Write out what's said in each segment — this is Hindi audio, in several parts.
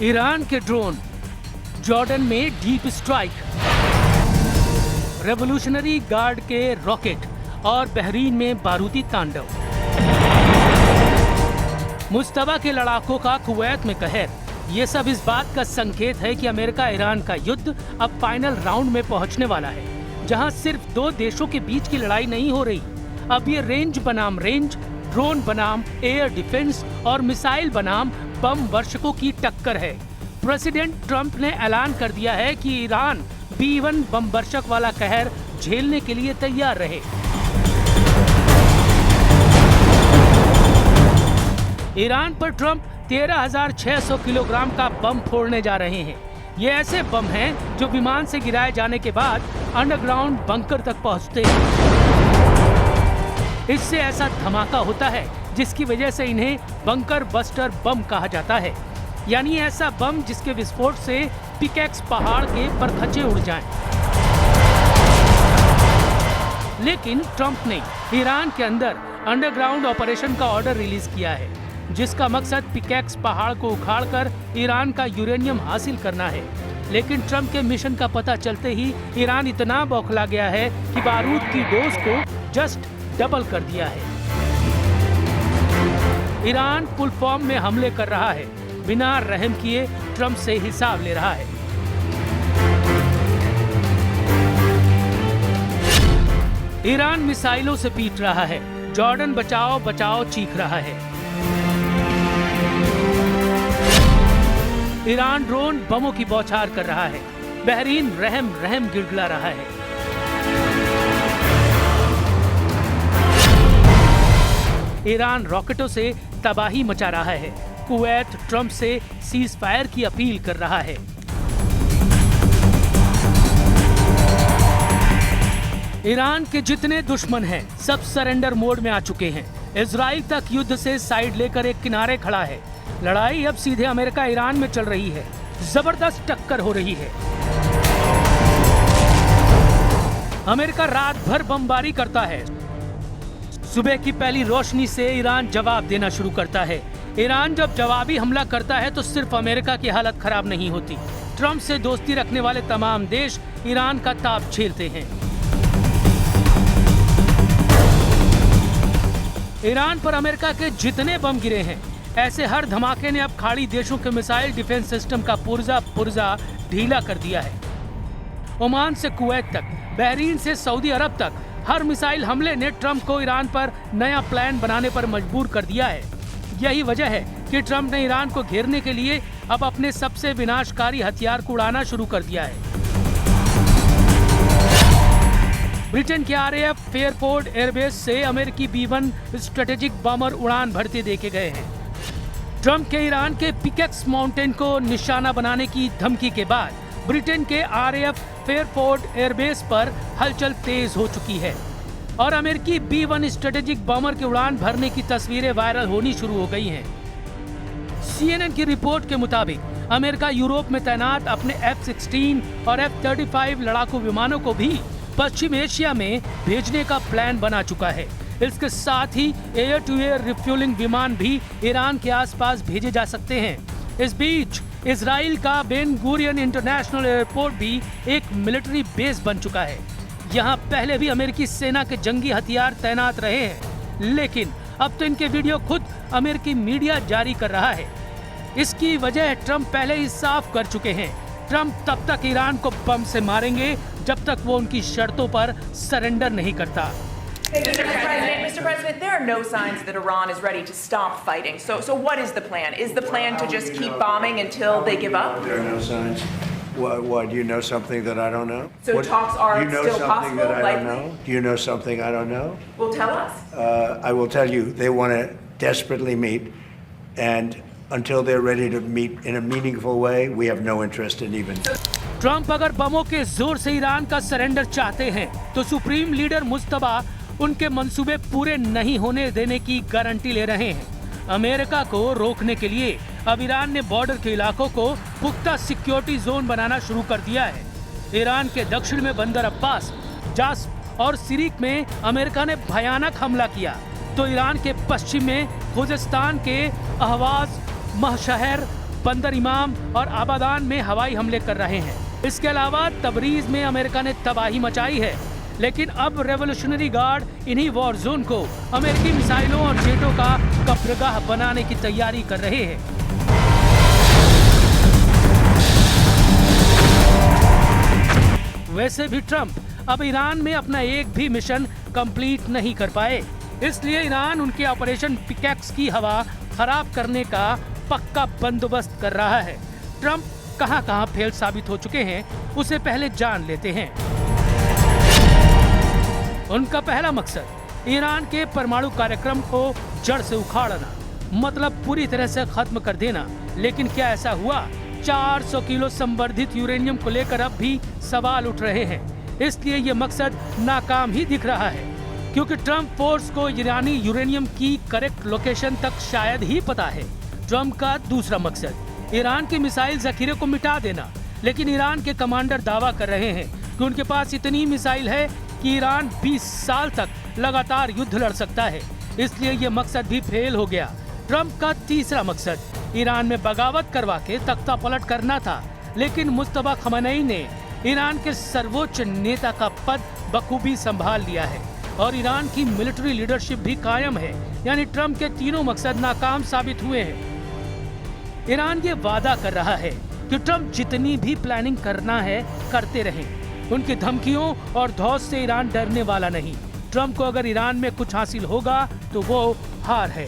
ईरान के ड्रोन, जॉर्डन में डीप स्ट्राइक, रेवोल्यूशनरी गार्ड के रॉकेट और बहरीन में बारूदी तांडव, मुश्तबा के लड़ाकों का कुवैत में कहर। ये सब इस बात का संकेत है कि अमेरिका ईरान का युद्ध अब फाइनल राउंड में पहुंचने वाला है, जहां सिर्फ दो देशों के बीच की लड़ाई नहीं हो रही। अब ये रेंज बनाम रेंज, ड्रोन बनाम एयर डिफेंस और मिसाइल बनाम बम वर्षकों की टक्कर है। प्रेसिडेंट ट्रंप ने ऐलान कर दिया है कि ईरान B-1 बम वर्षक वाला कहर झेलने के लिए तैयार रहे। ईरान पर ट्रंप 13,600 किलोग्राम का बम फोड़ने जा रहे हैं। ये ऐसे बम हैं जो विमान से गिराए जाने के बाद अंडरग्राउंड बंकर तक पहुंचते हैं। इससे ऐसा धमाका होता है जिसकी वजह से इन्हें बंकर बस्टर बम कहा जाता है, यानी ऐसा बम जिसके विस्फोट से पिकैक्स पहाड़ के परखचे उड़ जाएं। लेकिन ट्रंप ने ईरान के अंदर अंडरग्राउंड ऑपरेशन का ऑर्डर रिलीज किया है, जिसका मकसद पिकैक्स पहाड़ को उखाड़कर ईरान का यूरेनियम हासिल करना है। लेकिन ट्रंप के मिशन का पता चलते ही ईरान इतना बौखला गया है कि बारूद की डोज को जस्ट डबल कर दिया है। ईरान फुल फॉर्म में हमले कर रहा है, बिना रहम किए ट्रंप से हिसाब ले रहा है। ईरान मिसाइलों से पीट रहा है, जॉर्डन बचाओ बचाओ चीख रहा है। ईरान ड्रोन बमों की बौछार कर रहा है, बहरीन रहम रहम गिड़गिड़ा रहा है। ईरान रॉकेटों से तबाही मचा रहा है, कुवैत ट्रंप से सीज फायर की अपील कर रहा है। ईरान के जितने दुश्मन हैं, सब सरेंडर मोड में आ चुके हैं। इजराइल तक युद्ध से साइड लेकर एक किनारे खड़ा है। लड़ाई अब सीधे अमेरिका ईरान में चल रही है, जबरदस्त टक्कर हो रही है। अमेरिका रात भर बमबारी करता है, सुबह की पहली रोशनी से ईरान जवाब देना शुरू करता है। ईरान जब जवाबी हमला करता है तो सिर्फ अमेरिका की हालत खराब नहीं होती, ट्रंप से दोस्ती रखने वाले तमाम देश ईरान का ताप झेलते हैं। ईरान पर अमेरिका के जितने बम गिरे हैं, ऐसे हर धमाके ने अब खाड़ी देशों के मिसाइल डिफेंस सिस्टम का पुर्जा ढीला कर दिया है। ओमान से कुवैत तक, बहरीन से सऊदी अरब तक, हर मिसाइल हमले ने ट्रंप को ईरान पर नया प्लान बनाने पर मजबूर कर दिया है। यही वजह है कि ट्रंप ने ईरान को घेरने के लिए अब अपने सबसे विनाशकारी हथियार को उड़ाना शुरू कर दिया है। ब्रिटेन के RAF फेयरपोर्ट एयरबेस से अमेरिकी B-1 स्ट्रेटेजिक बमर उड़ान भरते देखे गए हैं। ट्रंप के ईरान के पिकैक्स माउंटेन को निशाना बनाने की धमकी के बाद ब्रिटेन के RAF फेयरपोर्ट एयरबेस पर हलचल तेज हो चुकी है और अमेरिकी B-1 स्ट्रेटेजिक बमर के उड़ान भरने की तस्वीरें वायरल होनी शुरू हो गई हैं। CNN की रिपोर्ट के मुताबिक अमेरिका यूरोप में तैनात अपने F-16 और F-35 लड़ाकू विमानों को भी पश्चिम एशिया में भेजने का प्लान बना चुका है। इसके साथ ही एयर टू एयर रिफ्यूलिंग विमान भी ईरान के आसपास भेजे जा सकते हैं। इस बीच इजराइल का बेन गुरियन इंटरनेशनल एयरपोर्ट भी एक मिलिट्री बेस बन चुका है। यहाँ पहले भी अमेरिकी सेना के जंगी हथियार तैनात रहे हैं, लेकिन अब तो इनके वीडियो खुद अमेरिकी मीडिया जारी कर रहा है। इसकी वजह ट्रंप पहले ही साफ कर चुके हैं। ट्रंप तब तक ईरान को बम से मारेंगे जब तक वो उनकी शर्तों पर सरेंडर नहीं करता। Mr. President, there are no signs that Iran is ready to stop fighting. So what is the plan? Is the plan to just keep bombing until they give up? There are no signs. Why? Do you know something that I don't know? So talks are you know still something possible, that I don't likely? know? Do you know something I don't know? Well, tell us. I will tell you. They want to desperately meet, and until they're ready to meet in a meaningful way, we have no interest in even. Trump अगर बमों के जोर से ईरान का सरेंडर चाहते हैं, तो सुप्रीम लीडर मुश्तबा उनके मंसूबे पूरे नहीं होने देने की गारंटी ले रहे हैं। अमेरिका को रोकने के लिए अब ईरान ने बॉर्डर के इलाकों को पुख्ता सिक्योरिटी जोन बनाना शुरू कर दिया है। ईरान के दक्षिण में बंदर अब्बास, जास और सिरिक में अमेरिका ने भयानक हमला किया, तो ईरान के पश्चिम में खुजस्तान के अहवाज, महशहर, बंदर इमाम और आबादान में हवाई हमले कर रहे हैं। इसके अलावा तबरीज में अमेरिका ने तबाही मचाई है, लेकिन अब रेवोल्यूशनरी गार्ड इन्हीं वॉर जोन को अमेरिकी मिसाइलों और जेटों का कब्रगाह बनाने की तैयारी कर रहे हैं। वैसे भी ट्रंप अब ईरान में अपना एक भी मिशन कंप्लीट नहीं कर पाए, इसलिए ईरान उनके ऑपरेशन पिकैक्स की हवा खराब करने का पक्का बंदोबस्त कर रहा है। ट्रंप कहां-कहां फेल साबित हो चुके हैं, उसे पहले जान लेते हैं। उनका पहला मकसद ईरान के परमाणु कार्यक्रम को जड़ से उखाड़ना, मतलब पूरी तरह से खत्म कर देना। लेकिन क्या ऐसा हुआ? 400 किलो संवर्धित यूरेनियम को लेकर अब भी सवाल उठ रहे हैं, इसलिए ये मकसद नाकाम ही दिख रहा है, क्योंकि ट्रंप फोर्स को ईरानी यूरेनियम की करेक्ट लोकेशन तक शायद ही पता है। ट्रंप का दूसरा मकसद ईरान के मिसाइल जखीरे को मिटा देना, लेकिन ईरान के कमांडर दावा कर रहे हैं कि उनके पास इतनी मिसाइल है कि ईरान 20 साल तक लगातार युद्ध लड़ सकता है, इसलिए ये मकसद भी फेल हो गया। ट्रंप का तीसरा मकसद ईरान में बगावत करवा के तख्ता पलट करना था, लेकिन मुस्तफा खamenei ने ईरान के सर्वोच्च नेता का पद बखूबी संभाल लिया है और ईरान की मिलिट्री लीडरशिप भी कायम है, यानी ट्रंप के तीनों मकसद नाकाम साबित हुए हैं। ईरान ये वादा कर रहा है कि ट्रंप जितनी भी प्लानिंग करना है करते रहें, उनकी धमकियों और धौस से ईरान डरने वाला नहीं। ट्रंप को अगर ईरान में कुछ हासिल होगा तो वो हार है।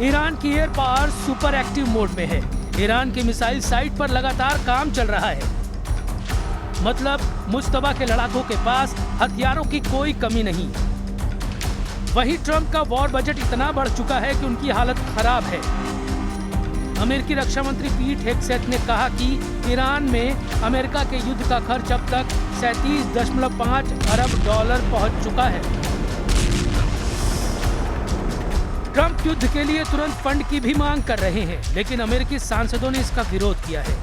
ईरान की air power super active mode में है। ईरान की मिसाइल साइट पर लगातार काम चल रहा है, मतलब मुस्तफा के लड़ाकों के पास हथियारों की कोई कमी नहीं। वही ट्रंप का वॉर बजट इतना बढ़ चुका है कि उनकी हालत खराब है। अमेरिकी रक्षा मंत्री पीट हेगसेथ ने कहा कि ईरान में अमेरिका के युद्ध का खर्च अब तक 37.5 अरब डॉलर पहुंच चुका है। ट्रंप युद्ध के लिए तुरंत फंड की भी मांग कर रहे हैं, लेकिन अमेरिकी सांसदों ने इसका विरोध किया है।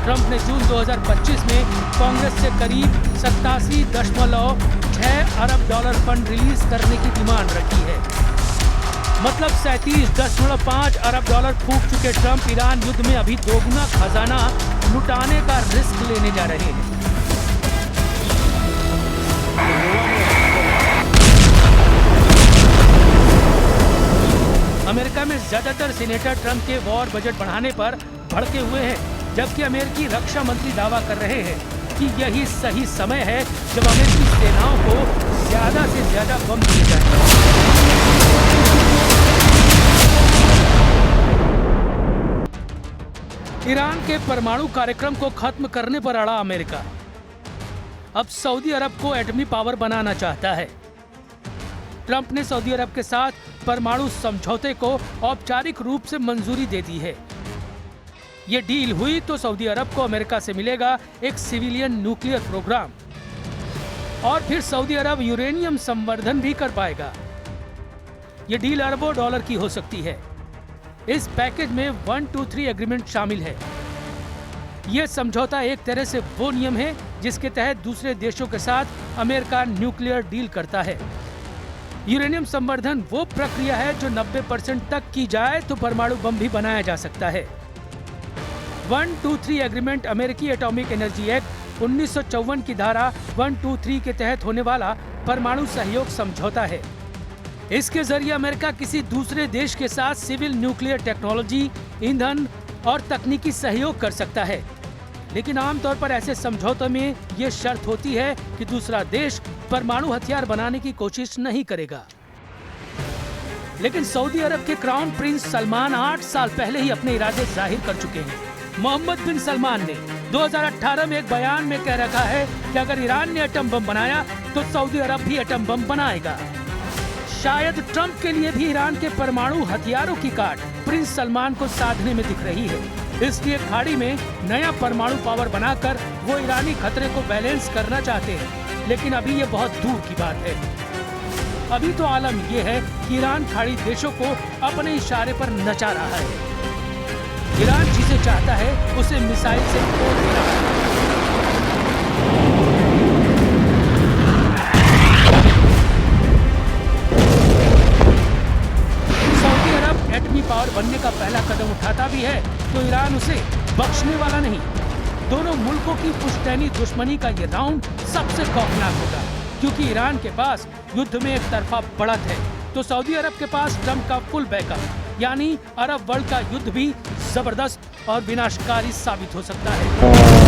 ट्रंप ने जून 2025 में कांग्रेस से करीब 87.6 अरब डॉलर फंड रिलीज करने की डिमांड रखी है। मतलब 37.5 अरब डॉलर फूंक चुके ट्रंप ईरान युद्ध में अभी दोगुना खजाना लुटाने का रिस्क लेने जा रहे हैं। अमेरिका में ज्यादातर सीनेटर ट्रंप के वॉर बजट बढ़ाने पर भड़के हुए हैं, जबकि अमेरिकी रक्षा मंत्री दावा कर रहे हैं कि यही सही समय है जब अमेरिकी सेनाओं को ज्यादा से ज्यादा बम दिए जाएं। ईरान के परमाणु कार्यक्रम को खत्म करने पर अड़ा अमेरिका अब सऊदी अरब को एटमी पावर बनाना चाहता है। ट्रंप ने सऊदी अरब के साथ परमाणु समझौते को औपचारिक रूप से मंजूरी दे दी है। ये डील हुई तो सऊदी अरब को अमेरिका से मिलेगा एक सिविलियन न्यूक्लियर प्रोग्राम और फिर सऊदी अरब यूरेनियम संवर्धन भी कर पाएगा। ये डील अरबों डॉलर की हो सकती है। इस पैकेज में 123 एग्रीमेंट शामिल है। यह समझौता एक तरह से वो नियम है जिसके तहत दूसरे देशों के साथ अमेरिका न्यूक्लियर डील करता है। यूरेनियम संवर्धन वो प्रक्रिया है जो 90% तक की जाए तो परमाणु बम भी बनाया जा सकता है। 123 एग्रीमेंट अमेरिकी एटॉमिक एनर्जी एक्ट 1954 की धारा 123 के तहत होने वाला परमाणु सहयोग समझौता है। इसके जरिए अमेरिका किसी दूसरे देश के साथ सिविल न्यूक्लियर टेक्नोलॉजी, ईंधन और तकनीकी सहयोग कर सकता है, लेकिन आमतौर पर ऐसे समझौतों में ये शर्त होती है कि दूसरा देश परमाणु हथियार बनाने की कोशिश नहीं करेगा। लेकिन सऊदी अरब के क्राउन प्रिंस सलमान 8 साल पहले ही अपने इरादे जाहिर कर चुके हैं। मोहम्मद बिन सलमान ने 2018 में एक बयान में कह रखा है कि अगर ईरान ने एटम बम बनाया तो सऊदी अरब भी एटम बम बनाएगा। शायद ट्रंप के लिए भी ईरान के परमाणु हथियारों की काट प्रिंस सलमान को साधने में दिख रही है। इसलिए खाड़ी में नया परमाणु पावर बनाकर वो ईरानी खतरे को बैलेंस करना चाहते हैं, लेकिन अभी ये बहुत दूर की बात है। अभी तो आलम ये है कि ईरान खाड़ी देशों को अपने इशारे पर नचा रहा है। ईरान जिसे चाहता है उसे मिसाइल से तोड़ दे रहा है। सऊदी अरब एटमी पावर बनने का पहला कदम उठाता भी है तो ईरान उसे बख्शने वाला नहीं। दोनों मुल्कों की पुश्तैनी दुश्मनी का ये राउंड सबसे खौफनाक होगा, क्योंकि ईरान के पास युद्ध में एक तरफा बढ़त है तो सऊदी अरब के पास ट्रंप का फुल बैकअप, यानी अरब वर्ल्ड का युद्ध भी जबरदस्त और विनाशकारी साबित हो सकता है।